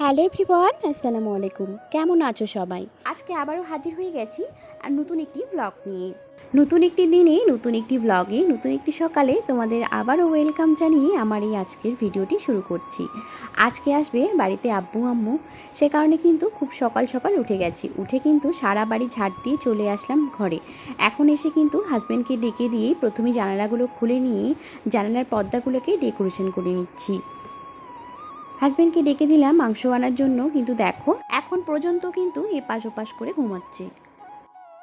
Hello everyone, আসসালামু আলাইকুম। কেমন আছো সবাই? আজকে আবারও হাজির হয়ে গেছি আর নতুন একটি ব্লগ নিয়ে। নতুন একটি দিনে, নতুন একটি ব্লগে, নতুন একটি সকালে তোমাদের আবারও ওয়েলকাম জানিয়ে আমার এই আজকের ভিডিওটি শুরু করছি। আজকে আসবে বাড়িতে আব্বু আম্মু, সে কারণে কিন্তু খুব সকাল সকাল উঠে গেছি। উঠে কিন্তু সারা বাড়ি ঝাড় দিয়ে চলে আসলাম ঘরে। এখন এসে কিন্তু হাজব্যান্ডকে ডেকে দিয়ে প্রথমে জানালাগুলো খুলে নিয়ে জানালার পর্দাগুলোকে ডেকোরেশন করে নিচ্ছি। হাজব্যান্ডকে ডেকে দিলাম মাংস আনার জন্য, কিন্তু দেখো এখন পর্যন্ত কিন্তু এপাশ ওপাশ করে ঘুমাচ্ছে।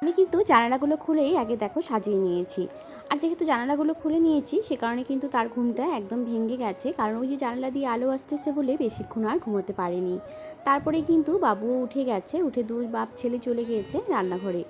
আমি কিন্তু জানালাগুলো খুলেই আগে দেখো সাজিয়ে নিয়েছি। আর যেহেতু জানালাগুলো খুলে নিয়েছি সে কারণে কিন্তু তার ঘুমটা একদম ভেঙে গেছে, কারণ ওই যে জানালা দিয়ে আলো আসতেছে বলে বেশিক্ষণ আর ঘুমোতে পারেনি। তারপরে কিন্তু বাবুও উঠে গেছে, উঠে দুই বাপ ছেলে চলে গিয়েছে রান্নাঘরে।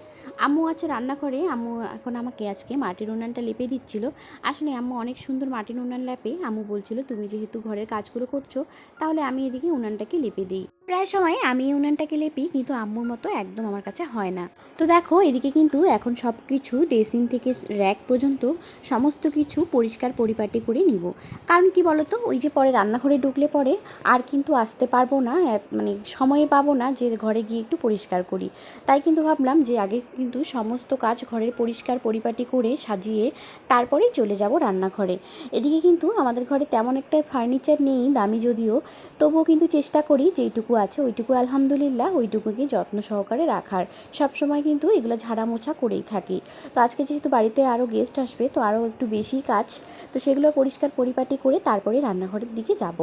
আম্মু আছে রান্নাঘরে। আম্মু এখন আমাকে আজকে মাটির উনানটা লেপে দিচ্ছিল। আসলে আম্মু অনেক সুন্দর মাটির উনান লেপে। আম্মু বলছিল তুমি যেহেতু ঘরের কাজগুলো করছো তাহলে আমি এদিকে উনানটাকে লেপে দিই। প্রায় সময় আমি উনানটাকে লেপি, কিন্তু আম্মুর মতো একদম আমার কাছে হয় না। তো দেখো এদিকে কিন্তু এখন সব কিছু ড্রেসিং থেকে র্যাক পর্যন্ত সমস্ত কিছু পরিষ্কার পরিপাটি করে নিব। কারণ কি বলতো, ওই যে পরে রান্নাঘরে ঢুকলে পরে আর কিন্তু আসতে পারবো না, মানে সময়ে পাবো না যে ঘরে গিয়ে একটু পরিষ্কার করি। তাই কিন্তু ভাবলাম যে আগে কিন্তু সমস্ত কাজ ঘরের পরিষ্কার পরিপাটি করে সাজিয়ে তারপরেই চলে যাব রান্নাঘরে। এদিকে কিন্তু আমাদের ঘরে তেমন একটা ফার্নিচার নেই, দামি যদিও, তবুও কিন্তু চেষ্টা করি যেইটুকু আছে ওইটুকু আলহামদুলিল্লাহ ওইটুকুকে যত্ন সহকারে রাখার। সবসময় কিন্তু এগুলো ঝাড়া মোছা করেই থাকি। তো আজকে যেহেতু বাড়িতে আরও গেস্ট আসবে তো আরও একটু বেশি কাজ, তো সেগুলো পরিষ্কার পরিপাটি করে তারপরে রান্নাঘরের দিকে যাব।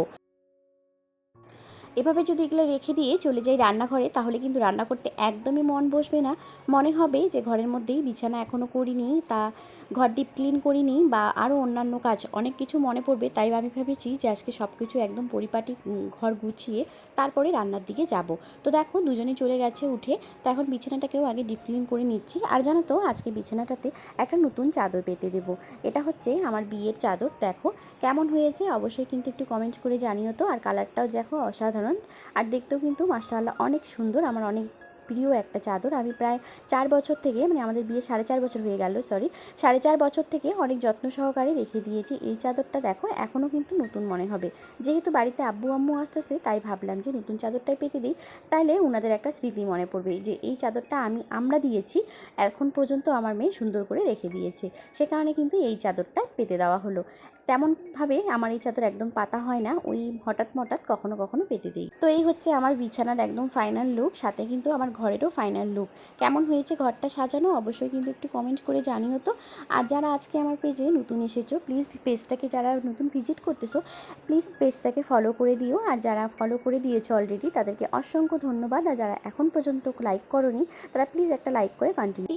এভাবে যদি এগুলো রেখে দিয়ে চলে যাই রান্নাঘরে তাহলে কিন্তু রান্না করতে একদমই মন বসবে না। মনে হবে যে ঘরের মধ্যেই বিছানা এখনও করিনি, তা ঘর ডিপ ক্লিন করিনি, বা আরও অন্যান্য কাজ অনেক কিছু মনে পড়বে। তাই আমি ভেবেছি যে আজকে সব কিছু একদম পরিপাটি ঘর গুছিয়ে তারপরে রান্নার দিকে যাব। তো দেখো দুজনে চলে গেছে উঠে, তো এখন বিছানাটাকেও আগে ডিপ ক্লিন করে নিচ্ছি। আর জানো তো আজকে বিছানাটাতে একটা নতুন চাদর পেতে দেবো। এটা হচ্ছে আমার বিয়ের চাদর। দেখো কেমন হয়েছে অবশ্যই কিন্তু একটু কমেন্ট করে জানিও তো। আর কালারটাও দেখো অসাধারণ, আর দেখতেও কিন্তু মাশাআল্লাহ অনেক সুন্দর। আমার অনেক প্রিয় একটা চাদর। আমি প্রায় 4 বছর থেকে, মানে আমাদের বিয়ে 4.5 বছর হয়ে গেল, 4.5 বছর থেকে অনেক যত্ন সহকারে রেখে দিয়েছি এই চাদরটা। দেখো এখনও কিন্তু নতুন মনে হবে। যেহেতু বাড়িতে আব্বু আম্মু আসতেছে তাই ভাবলাম যে নতুন চাদরটাই পেতে দিই, তাইলে ওনাদের একটা স্মৃতি মনে পড়বে যে এই চাদরটা আমরা দিয়েছি, এখন পর্যন্ত আমার মেয়ে সুন্দর করে রেখে দিয়েছে। সে কারণে কিন্তু এই চাদরটা পেতে দেওয়া হলো। তেমনভাবে আমার এই চাদর একদম পাতা হয় না, ওই হঠাৎ কখনো কখনো পেতে দিই। তো এই হচ্ছে আমার বিছানার একদম ফাইনাল লুক, সাথে কিন্তু আমার ঘরেরও ফাইনাল লুক। কেমন হয়েছে ঘরটা সাজানো অবশ্যই কিন্তু একটু কমেন্ট করে জানিও তো। আর যারা আজকে আমার পেজে নতুন এসেছো প্লিজ পেজটাকে, যারা নতুন ভিজিট করতেছো প্লিজ পেজটাকে ফলো করে দিও। আর যারা ফলো করে দিয়েছো অলরেডি তাদেরকে অসংখ্য ধন্যবাদ। আর যারা এখন পর্যন্ত লাইক করোনি তারা প্লিজ একটা লাইক করে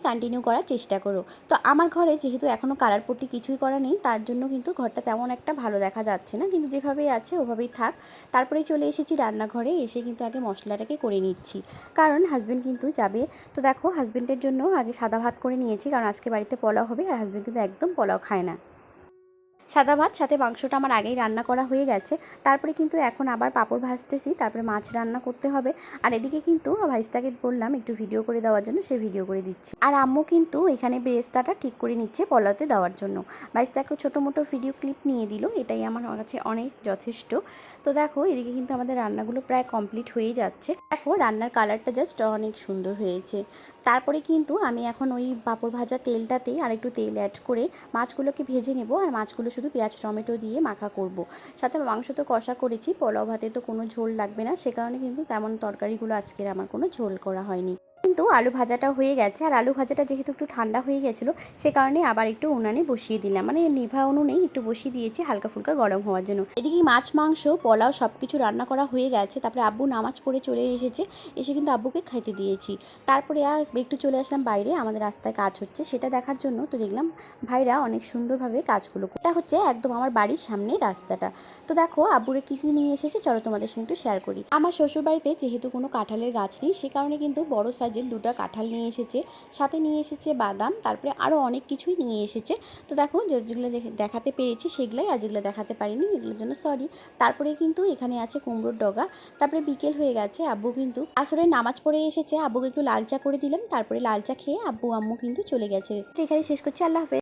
কন্টিনিউ করার চেষ্টা করো। তো আমার ঘরে যেহেতু এখনও কালার পট্টি কিছুই করা নেই, তার জন্য কিন্তু ঘরটা তেমন একটা ভালো দেখা যাচ্ছে না, কিন্তু যেভাবেই আছে ওভাবেই থাক। তারপরেই চলে এসেছি রান্নাঘরে। এসে কিন্তু আগে মশলাটাকে করে নিচ্ছি, কারণ হাজব্যান্ড কিন্তু যাবে। তো দেখো হাজব্যান্ডের জন্য আগে সাদা ভাত করে নিয়েছি, কারণ আজকে বাড়িতে পোলাও হবে আর হাজব্যান্ড কিন্তু একদম পোলাও খায় না। সাদা ভাত সাথে মাংসটা আমার আগেই রান্না করা হয়ে গেছে। তারপরে কিন্তু এখন আবার পাঁপড় ভাজতেছি, তারপরে মাছ রান্না করতে হবে। আর এদিকে কিন্তু ভাইস্তাকে বললাম একটু ভিডিও করে দেওয়ার জন্য, সে ভিডিও করে দিচ্ছে। আর আম্মু কিন্তু এখানে বেরেস্তাটা ঠিক করে নিচ্ছে পোলাওতে দেওয়ার জন্য। ভাইস্তাকে ছোটো মোটো ভিডিও ক্লিপ নিয়ে দিল, এটাই আমার কাছে অনেক যথেষ্ট। তো দেখো এদিকে কিন্তু আমাদের রান্নাগুলো প্রায় কমপ্লিট হয়ে যাচ্ছে। দেখো রান্নার কালারটা জাস্ট অনেক সুন্দর হয়েছে। তারপরে কিন্তু আমি এখন ওই পাঁপড় ভাজা তেলটাতেই আর একটু তেল অ্যাড করে মাছগুলোকে ভেজে নেব। আর মাছগুলো শুধু পেঁয়াজ টমেটো দিয়ে মাখা করব। সাথে মাংস তো কষা করেছি, পোলাও ভাতে তো কোনো ঝোল লাগবে না, সে কারণে কিন্তু তেমন তরকারিগুলো আজকের আমার কোনো ঝোল করা হয়নি। কিন্তু আলু ভাজাটা হয়ে গেছে। আর আলু ভাজাটা যেহেতু একটু ঠান্ডা হয়ে গেছিলো সে কারণে আবার একটু উনানে বসিয়ে দিলাম, মানে নিভা উনুনেই একটু বসিয়ে দিয়েছি হালকা ফুলকা গরম হওয়ার জন্য। এদিকে মাছ মাংস পোলাও সব কিছু রান্না করা হয়ে গেছে। তারপরে আব্বু নামাজ পড়ে চলে এসেছে, এসে কিন্তু আব্বুকে খাইতে দিয়েছি। তারপরে একটু চলে আসলাম বাইরে, আমাদের রাস্তায় কাজ হচ্ছে সেটা দেখার জন্য। তো দেখলাম ভাইরা অনেক সুন্দরভাবে কাজগুলো, এটা হচ্ছে একদম আমার বাড়ির সামনে রাস্তাটা। তো দেখো আব্বুরে কী কী নিয়ে এসেছে চলো তোমাদের সঙ্গে একটু শেয়ার করি। আমার শ্বশুরবাড়িতে যেহেতু কোনো কাঁঠালের গাছ নেই সে কারণে কিন্তু বড় সাইজের 2টা কাঁঠাল নিয়ে এসেছে, সাথে নিয়ে এসেছে বাদাম, তারপরে আরও অনেক কিছুই নিয়ে এসেছে। তো দেখো যেগুলো দেখাতে পেরেছি সেগুলাই, আর যেগুলো দেখাতে পারিনি এগুলোর জন্য সরি। তারপরে কিন্তু এখানে আছে কুমড়োর ডগা। তারপরে বিকেল হয়ে গেছে, আব্বু কিন্তু আসলে নামাজ পড়ে এসেছে, আব্বুকে একটু লাল চা করে দিলাম। তারপরে লাল চা খেয়ে আব্বু আম্মু কিন্তু চলে গেছে। এখানে শেষ করছি, আল্লাহ হাফেজ।